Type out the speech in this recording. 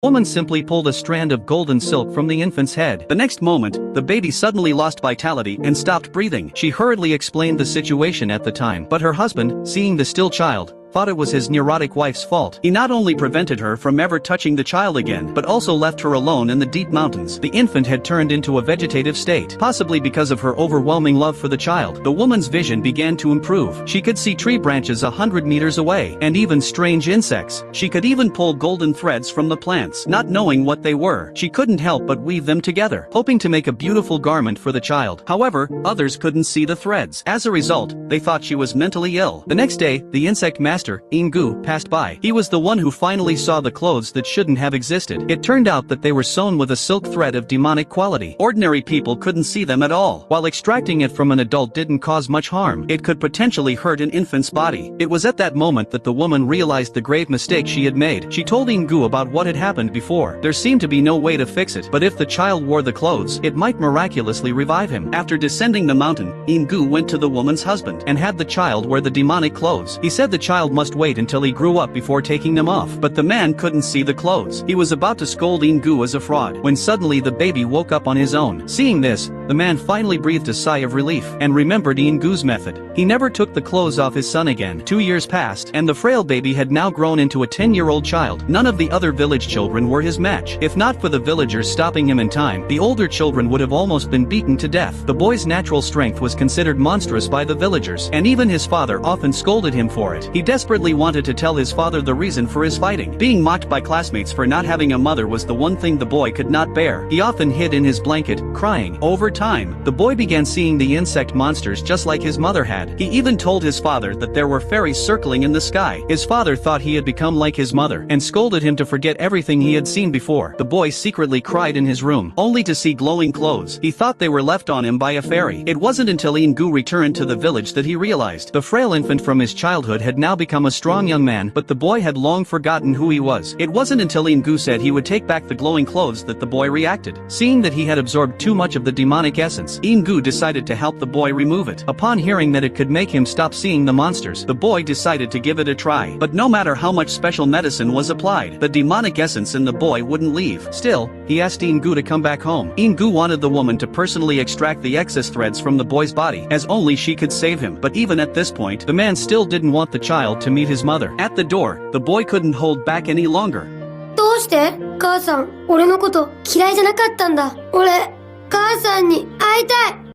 Woman simply pulled a strand of golden silk from the infant's head. The next moment, the baby suddenly lost vitality and stopped breathing. She hurriedly explained the situation at the time, but her husband, seeing the still child, thought it was his neurotic wife's fault. He not only prevented her from ever touching the child again, but also left her alone in the deep mountains. The infant had turned into a vegetative state, possibly because of her overwhelming love for the child. The woman's vision began to improve. She could see tree branches 100 meters away, and even strange insects. She could even pull golden threads from the plants. Not knowing what they were, she couldn't help but weave them together, hoping to make a beautiful garment for the child. However, others couldn't see the threads. As a result, they thought she was mentally ill. The next day, the insect master, Ingu, passed by. He was the one who finally saw the clothes that shouldn't have existed. It turned out that they were sewn with a silk thread of demonic quality. Ordinary people couldn't see them at all. While extracting it from an adult didn't cause much harm, it could potentially hurt an infant's body. It was at that moment that the woman realized the grave mistake she had made. She told Ingu about what had happened before. There seemed to be no way to fix it, but if the child wore the clothes, it might miraculously revive him. After descending the mountain, Ingu went to the woman's husband and had the child wear the demonic clothes. He said the child must wait until he grew up before taking them off, but the man couldn't see the clothes. He was about to scold Ingu as a fraud, when suddenly the baby woke up on his own. Seeing this, the man finally breathed a sigh of relief, and remembered Ingu's method. He never took the clothes off his son again. 2 years passed, and the frail baby had now grown into a 10-year-old child. None of the other village children were his match. If not for the villagers stopping him in time, the older children would have almost been beaten to death. The boy's natural strength was considered monstrous by the villagers, and even his father often scolded him for it. He desperately wanted to tell his father the reason for his fighting. Being mocked by classmates for not having a mother was the one thing the boy could not bear. He often hid in his blanket, crying. Over time, the boy began seeing the insect monsters just like his mother had. He even told his father that there were fairies circling in the sky. His father thought he had become like his mother, and scolded him to forget everything he had seen before. The boy secretly cried in his room, only to see glowing clothes. He thought they were left on him by a fairy. It wasn't until Ingu returned to the village that he realized the frail infant from his childhood had now become a strong young man, but the boy had long forgotten who he was. It wasn't until Ingu said he would take back the glowing clothes that the boy reacted. Seeing that he had absorbed too much of the demonic essence, Ingu decided to help the boy remove it. Upon hearing that it could make him stop seeing the monsters, the boy decided to give it a try. But no matter how much special medicine was applied, the demonic essence in the boy wouldn't leave. Still, he asked Ingu to come back home. Ingu wanted the woman to personally extract the excess threads from the boy's body, as only she could save him. But even at this point, the man still didn't want the child to meet his mother. At the door, the boy couldn't hold back any longer. どうして？母さん、俺のこと嫌いじゃなかったんだ。俺、母さんに会いたい。